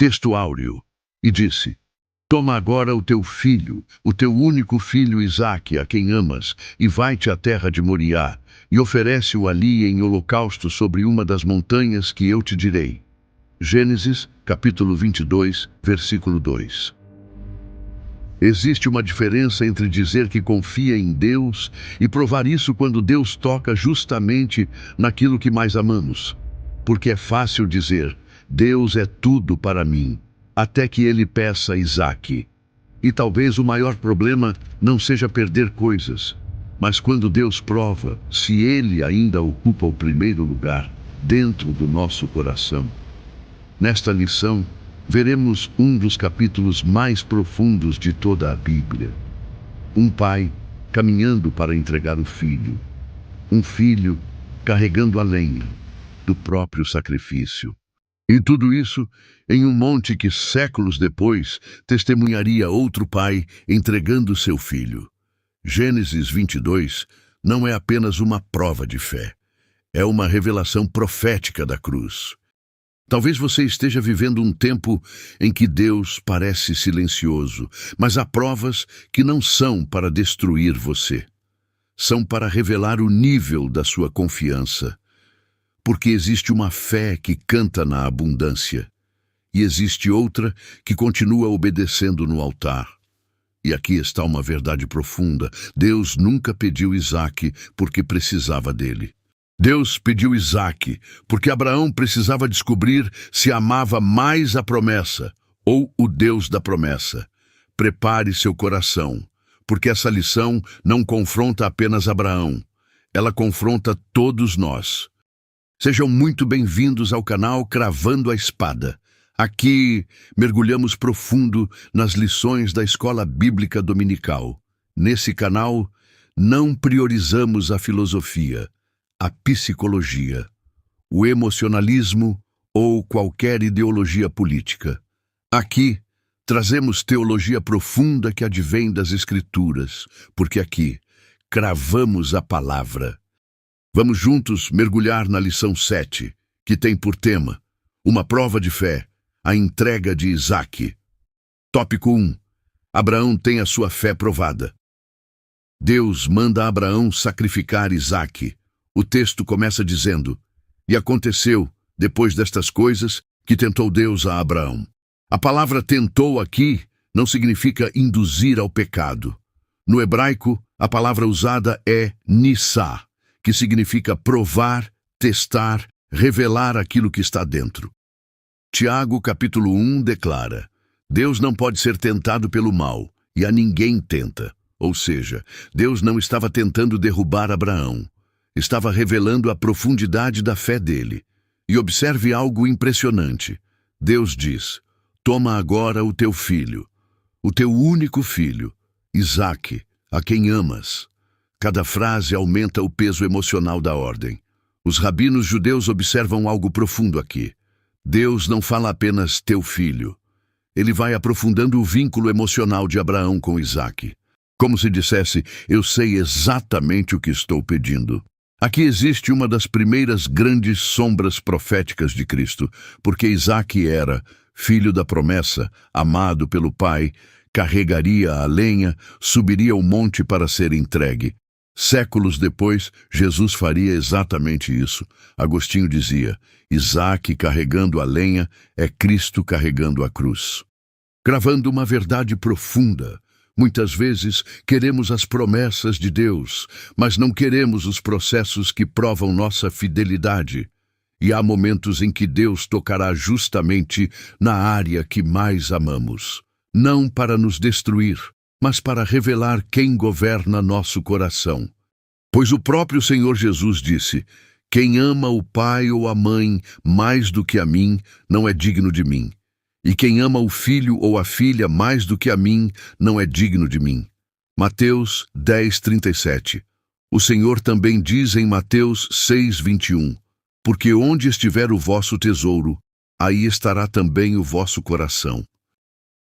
texto áureo, e disse: Toma agora o teu filho, o teu único filho Isaque, a quem amas, e vai-te à terra de Moriá, e oferece-o ali em holocausto sobre uma das montanhas que eu te direi. Gênesis, capítulo 22, versículo 2. Existe uma diferença entre dizer que confia em Deus e provar isso quando Deus toca justamente naquilo que mais amamos. Porque é fácil dizer, Deus é tudo para mim, até que ele peça Isaque. E talvez o maior problema não seja perder coisas, mas quando Deus prova se ele ainda ocupa o primeiro lugar dentro do nosso coração. Nesta lição, veremos um dos capítulos mais profundos de toda a Bíblia. Um pai caminhando para entregar o filho. Um filho carregando a lenha do próprio sacrifício. E tudo isso em um monte que séculos depois testemunharia outro pai entregando seu filho. Gênesis 22 não é apenas uma prova de fé. É uma revelação profética da cruz. Talvez você esteja vivendo um tempo em que Deus parece silencioso, mas há provas que não são para destruir você. São para revelar o nível da sua confiança. Porque existe uma fé que canta na abundância, e existe outra que continua obedecendo no altar. E aqui está uma verdade profunda. Deus nunca pediu Isaque porque precisava dele. Deus pediu Isaque porque Abraão precisava descobrir se amava mais a promessa ou o Deus da promessa. Prepare seu coração, porque essa lição não confronta apenas Abraão, ela confronta todos nós. Sejam muito bem-vindos ao canal Cravando a Espada. Aqui mergulhamos profundo nas lições da Escola Bíblica Dominical. Nesse canal, não priorizamos a filosofia, a psicologia, o emocionalismo ou qualquer ideologia política. Aqui, trazemos teologia profunda que advém das Escrituras, porque aqui, cravamos a palavra. Vamos juntos mergulhar na lição 7, que tem por tema uma prova de fé, a entrega de Isaque. Tópico 1. Abraão tem a sua fé provada. Deus manda Abraão sacrificar Isaque. O texto começa dizendo, e aconteceu, depois destas coisas, que tentou Deus a Abraão. A palavra tentou aqui não significa induzir ao pecado. No hebraico, a palavra usada é nissá, que significa provar, testar, revelar aquilo que está dentro. Tiago, capítulo 1, declara, Deus não pode ser tentado pelo mal, e a ninguém tenta. Ou seja, Deus não estava tentando derrubar Abraão. Estava revelando a profundidade da fé dele. E observe algo impressionante. Deus diz, toma agora o teu filho, o teu único filho, Isaque, a quem amas. Cada frase aumenta o peso emocional da ordem. Os rabinos judeus observam algo profundo aqui. Deus não fala apenas teu filho. Ele vai aprofundando o vínculo emocional de Abraão com Isaque. Como se dissesse, eu sei exatamente o que estou pedindo. Aqui existe uma das primeiras grandes sombras proféticas de Cristo, porque Isaque era filho da promessa, amado pelo Pai, carregaria a lenha, subiria o monte para ser entregue. Séculos depois, Jesus faria exatamente isso. Agostinho dizia, Isaque carregando a lenha é Cristo carregando a cruz. Gravando uma verdade profunda. Muitas vezes queremos as promessas de Deus, mas não queremos os processos que provam nossa fidelidade. E há momentos em que Deus tocará justamente na área que mais amamos. Não para nos destruir, mas para revelar quem governa nosso coração. Pois o próprio Senhor Jesus disse, quem ama o pai ou a mãe mais do que a mim, não é digno de mim. E quem ama o filho ou a filha mais do que a mim, não é digno de mim. Mateus 10:37. O Senhor também diz em Mateus 6:21, porque onde estiver o vosso tesouro, aí estará também o vosso coração.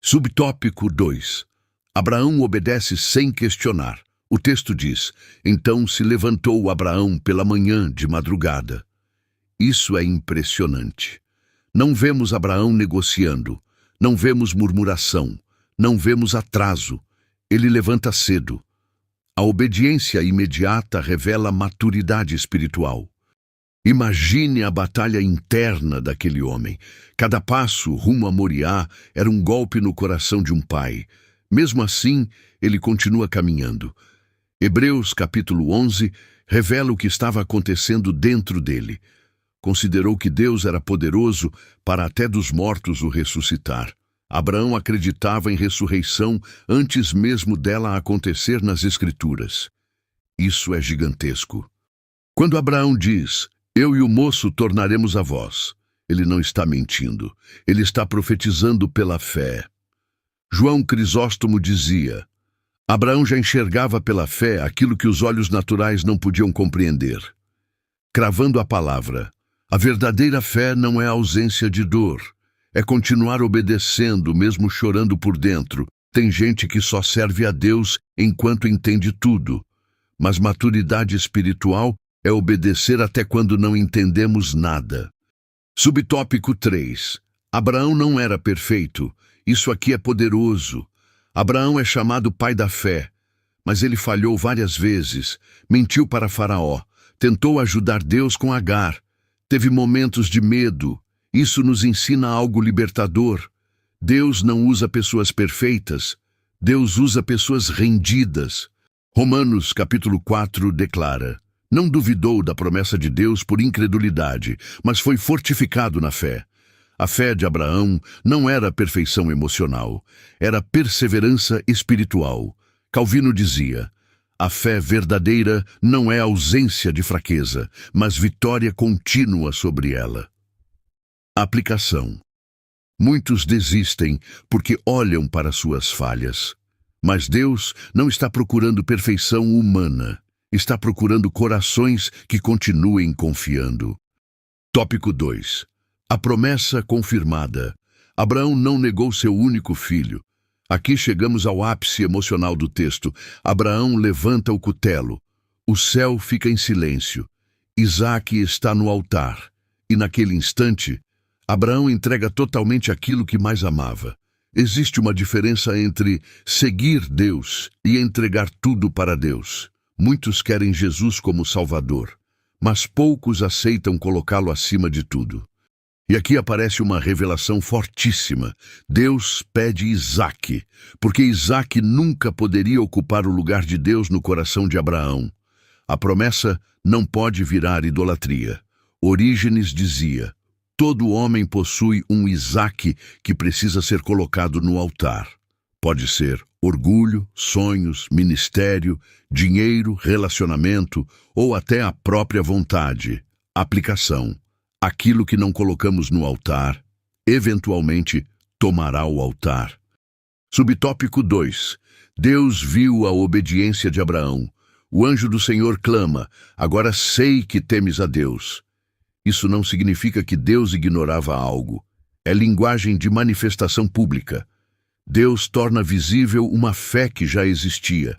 Subtópico 2. Abraão obedece sem questionar. O texto diz, então se levantou Abraão pela manhã de madrugada. Isso é impressionante. Não vemos Abraão negociando, Não vemos murmuração, não vemos atraso. Ele levanta cedo. A obediência imediata revela maturidade espiritual. Imagine a batalha interna daquele homem. Cada passo rumo a Moriá era um golpe no coração de um pai. Mesmo assim, ele continua caminhando. Hebreus capítulo 11 revela o que estava acontecendo dentro dele. Considerou que Deus era poderoso para até dos mortos o ressuscitar. Abraão acreditava em ressurreição antes mesmo dela acontecer nas Escrituras. Isso é gigantesco. Quando Abraão diz, eu e o moço tornaremos avós, ele não está mentindo. Ele está profetizando pela fé. João Crisóstomo dizia, Abraão já enxergava pela fé aquilo que os olhos naturais não podiam compreender. Cravando a palavra, a verdadeira fé não é a ausência de dor. É continuar obedecendo, mesmo chorando por dentro. Tem gente que só serve a Deus enquanto entende tudo. Mas maturidade espiritual é obedecer até quando não entendemos nada. Subtópico 3. Abraão não era perfeito. Isso aqui é poderoso. Abraão é chamado pai da fé, mas ele falhou várias vezes, mentiu para Faraó, tentou ajudar Deus com Agar, teve momentos de medo. Isso nos ensina algo libertador. Deus não usa pessoas perfeitas, Deus usa pessoas rendidas. Romanos capítulo 4 declara, não duvidou da promessa de Deus por incredulidade, mas foi fortificado na fé. A fé de Abraão não era perfeição emocional, era perseverança espiritual. Calvino dizia, a fé verdadeira não é ausência de fraqueza, mas vitória contínua sobre ela. Aplicação. Muitos desistem porque olham para suas falhas. Mas Deus não está procurando perfeição humana. Está procurando corações que continuem confiando. Tópico 2. A promessa confirmada. Abraão não negou seu único filho. Aqui chegamos ao ápice emocional do texto. Abraão levanta o cutelo. O céu fica em silêncio. Isaque está no altar. E naquele instante, Abraão entrega totalmente aquilo que mais amava. Existe uma diferença entre seguir Deus e entregar tudo para Deus. Muitos querem Jesus como Salvador, mas poucos aceitam colocá-lo acima de tudo. E aqui aparece uma revelação fortíssima. Deus pede Isaque, porque Isaque nunca poderia ocupar o lugar de Deus no coração de Abraão. A promessa não pode virar idolatria. Orígenes dizia, todo homem possui um Isaque que precisa ser colocado no altar. Pode ser orgulho, sonhos, ministério, dinheiro, relacionamento ou até a própria vontade. Aplicação. Aquilo que não colocamos no altar, eventualmente tomará o altar. Subtópico 2. Deus viu a obediência de Abraão. O anjo do Senhor clama, agora sei que temes a Deus. Isso não significa que Deus ignorava algo. É linguagem de manifestação pública. Deus torna visível uma fé que já existia.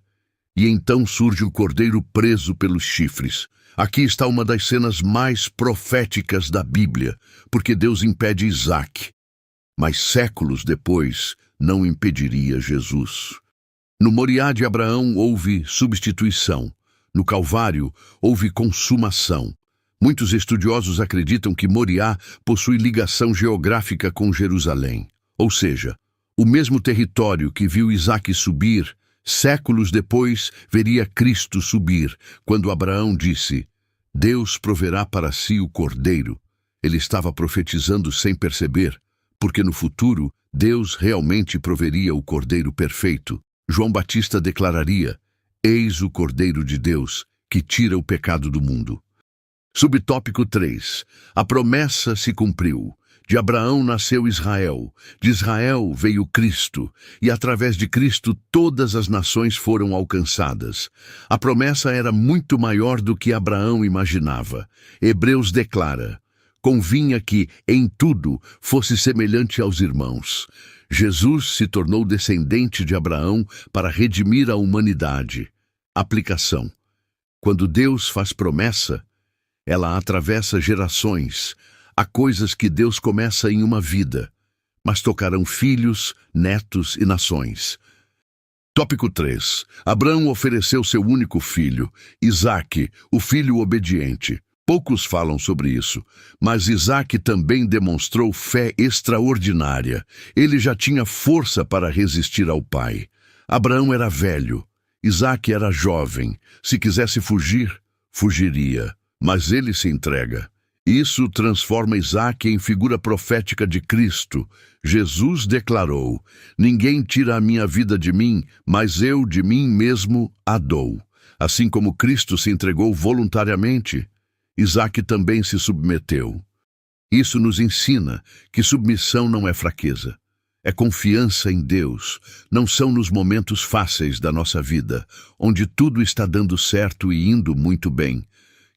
E então surge o cordeiro preso pelos chifres. Aqui está uma das cenas mais proféticas da Bíblia, porque Deus impede Isaque. Mas séculos depois, não impediria Jesus. No Moriá de Abraão houve substituição. No Calvário houve consumação. Muitos estudiosos acreditam que Moriá possui ligação geográfica com Jerusalém. Ou seja, o mesmo território que viu Isaque subir, séculos depois veria Cristo subir, quando Abraão disse, Deus proverá para si o cordeiro. Ele estava profetizando sem perceber, porque no futuro Deus realmente proveria o cordeiro perfeito. João Batista declararia, eis o cordeiro de Deus, que tira o pecado do mundo. Subtópico 3. A promessa se cumpriu. De Abraão nasceu Israel, de Israel veio Cristo, e através de Cristo todas as nações foram alcançadas. A promessa era muito maior do que Abraão imaginava. Hebreus declara, convinha que, em tudo, fosse semelhante aos irmãos. Jesus se tornou descendente de Abraão para redimir a humanidade. Aplicação. Quando Deus faz promessa, ela atravessa gerações. Há coisas que Deus começa em uma vida, mas tocarão filhos, netos e nações. Tópico 3. Abraão ofereceu seu único filho, Isaque, o filho obediente. Poucos falam sobre isso, mas Isaque também demonstrou fé extraordinária. Ele já tinha força para resistir ao pai. Abraão era velho, Isaque era jovem. Se quisesse fugir, fugiria, mas ele se entrega. Isso transforma Isaque em figura profética de Cristo. Jesus declarou: "Ninguém tira a minha vida de mim, mas eu de mim mesmo a dou." Assim como Cristo se entregou voluntariamente, Isaque também se submeteu. Isso nos ensina que submissão não é fraqueza, é confiança em Deus. Não são nos momentos fáceis da nossa vida, onde tudo está dando certo e indo muito bem,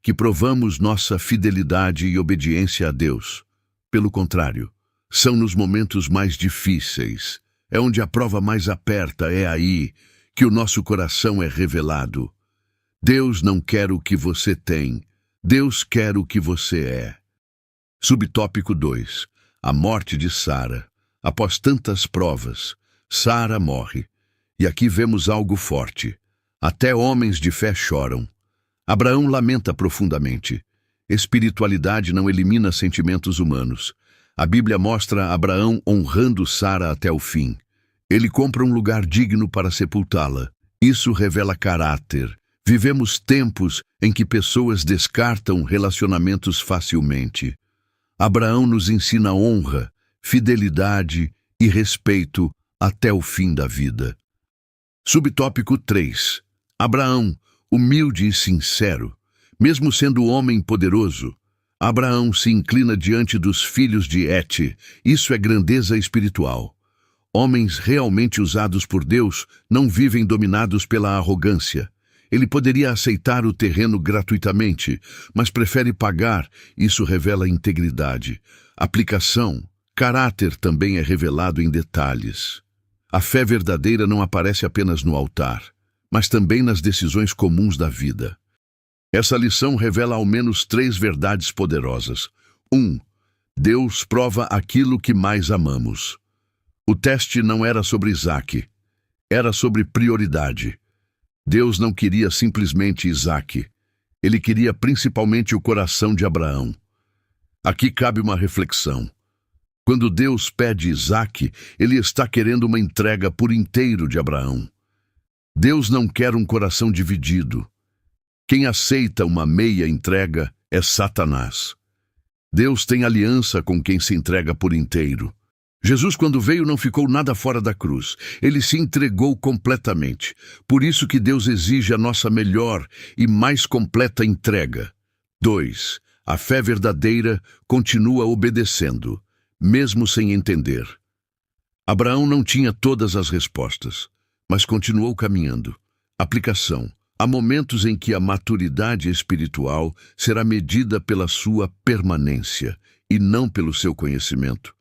que provamos nossa fidelidade e obediência a Deus. Pelo contrário, são nos momentos mais difíceis, é onde a prova mais aperta, é aí que o nosso coração é revelado. Deus não quer o que você tem, Deus quer o que você é. Subtópico 2. A morte de Sara. Após tantas provas, Sara morre. E aqui vemos algo forte. Até homens de fé choram. Abraão lamenta profundamente. Espiritualidade não elimina sentimentos humanos. A Bíblia mostra Abraão honrando Sara até o fim. Ele compra um lugar digno para sepultá-la. Isso revela caráter. Vivemos tempos em que pessoas descartam relacionamentos facilmente. Abraão nos ensina honra, fidelidade e respeito até o fim da vida. Subtópico 3. Abraão, humilde e sincero. Mesmo sendo homem poderoso, Abraão se inclina diante dos filhos de Het. Isso é grandeza espiritual. Homens realmente usados por Deus não vivem dominados pela arrogância. Ele poderia aceitar o terreno gratuitamente, mas prefere pagar. Isso revela integridade. Aplicação. Caráter também é revelado em detalhes. A fé verdadeira não aparece apenas no altar, mas também nas decisões comuns da vida. Essa lição revela ao menos 3 verdades poderosas. 1. Deus prova aquilo que mais amamos. O teste não era sobre Isaque, era sobre prioridade. Deus não queria simplesmente Isaque. Ele queria principalmente o coração de Abraão. Aqui cabe uma reflexão. Quando Deus pede Isaque, Ele está querendo uma entrega por inteiro de Abraão. Deus não quer um coração dividido. Quem aceita uma meia entrega é Satanás. Deus tem aliança com quem se entrega por inteiro. Jesus, quando veio, não ficou nada fora da cruz. Ele se entregou completamente. Por isso que Deus exige a nossa melhor e mais completa entrega. 2. A fé verdadeira continua obedecendo, mesmo sem entender. Abraão não tinha todas as respostas, mas continuou caminhando. Aplicação. Há momentos em que a maturidade espiritual será medida pela sua permanência e não pelo seu conhecimento.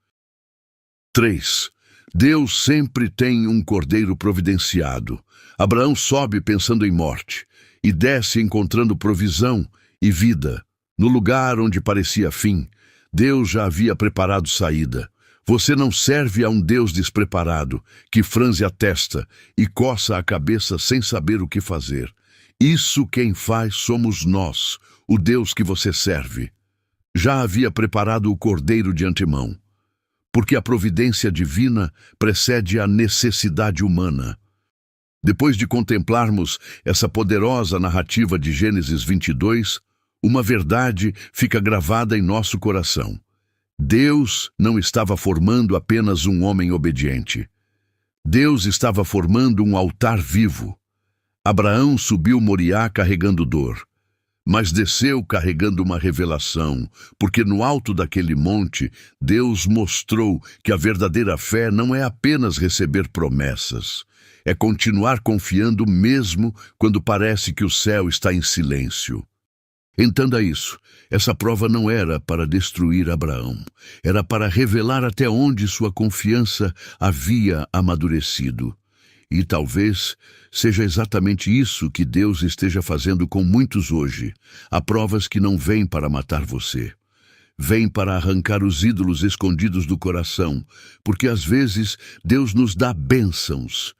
3. Deus sempre tem um cordeiro providenciado. Abraão sobe pensando em morte e desce encontrando provisão e vida. No lugar onde parecia fim, Deus já havia preparado saída. Você não serve a um Deus despreparado, que franze a testa e coça a cabeça sem saber o que fazer. Isso quem faz somos nós, o Deus que você serve. Já havia preparado o cordeiro de antemão, porque a providência divina precede a necessidade humana. Depois de contemplarmos essa poderosa narrativa de Gênesis 22, uma verdade fica gravada em nosso coração. Deus não estava formando apenas um homem obediente. Deus estava formando um altar vivo. Abraão subiu Moriá carregando dor, mas desceu carregando uma revelação, porque no alto daquele monte, Deus mostrou que a verdadeira fé não é apenas receber promessas, é continuar confiando mesmo quando parece que o céu está em silêncio. Entenda isso, essa prova não era para destruir Abraão, era para revelar até onde sua confiança havia amadurecido. E talvez seja exatamente isso que Deus esteja fazendo com muitos hoje. Há provas que não vêm para matar você. vem para arrancar os ídolos escondidos do coração, porque às vezes Deus nos dá bênçãos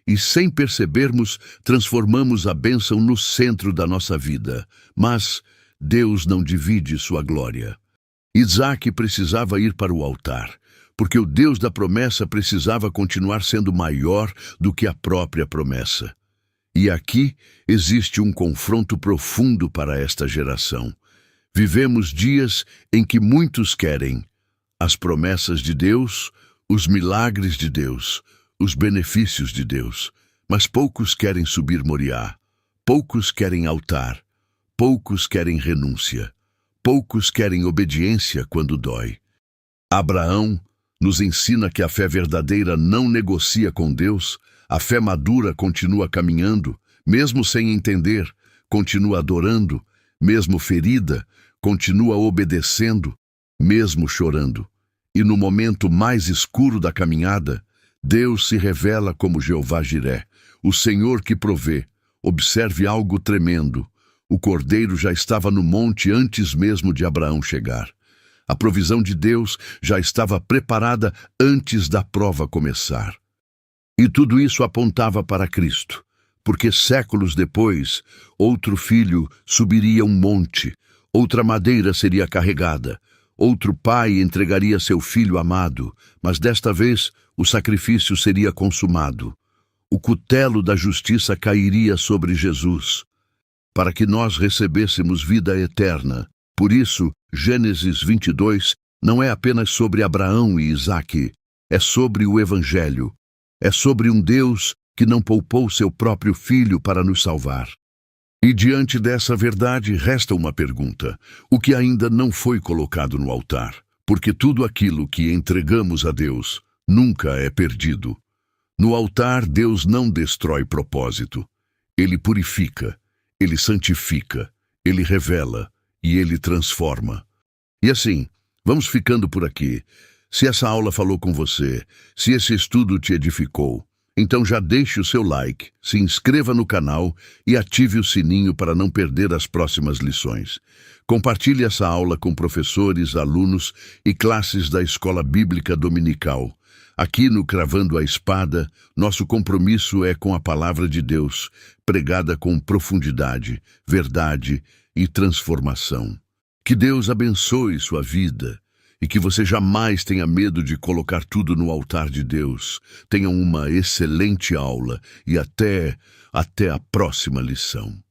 e, sem percebermos, transformamos a bênção no centro da nossa vida. Mas Deus não divide sua glória. Isaque precisava ir para o altar, porque o Deus da promessa precisava continuar sendo maior do que a própria promessa. E aqui existe um confronto profundo para esta geração. Vivemos dias em que muitos querem as promessas de Deus, os milagres de Deus, os benefícios de Deus, mas poucos querem subir Moriá, poucos querem altar, poucos querem renúncia, poucos querem obediência quando dói. Abraão nos ensina que a fé verdadeira não negocia com Deus, a fé madura continua caminhando, mesmo sem entender, continua adorando, mesmo ferida, continua obedecendo, mesmo chorando. E no momento mais escuro da caminhada, Deus se revela como Jeová Jiré, o Senhor que provê. Observe algo tremendo. O cordeiro já estava no monte antes mesmo de Abraão chegar. A provisão de Deus já estava preparada antes da prova começar. E tudo isso apontava para Cristo, porque séculos depois, outro filho subiria um monte, outra madeira seria carregada, outro pai entregaria seu filho amado, mas desta vez o sacrifício seria consumado. O cutelo da justiça cairia sobre Jesus, para que nós recebêssemos vida eterna. Por isso, Gênesis 22 não é apenas sobre Abraão e Isaque, é sobre o Evangelho. É sobre um Deus que não poupou seu próprio filho para nos salvar. E diante dessa verdade resta uma pergunta: o que ainda não foi colocado no altar? Porque tudo aquilo que entregamos a Deus nunca é perdido. No altar, Deus não destrói propósito. Ele purifica, Ele santifica, Ele revela e Ele transforma. E assim, vamos ficando por aqui. Se essa aula falou com você, se esse estudo te edificou, então já deixe o seu like, se inscreva no canal e ative o sininho para não perder as próximas lições. Compartilhe essa aula com professores, alunos e classes da Escola Bíblica Dominical. Aqui no Cravando a Espada, nosso compromisso é com a Palavra de Deus, pregada com profundidade, verdade e transformação. Que Deus abençoe sua vida e que você jamais tenha medo de colocar tudo no altar de Deus. Tenham uma excelente aula e até a próxima lição.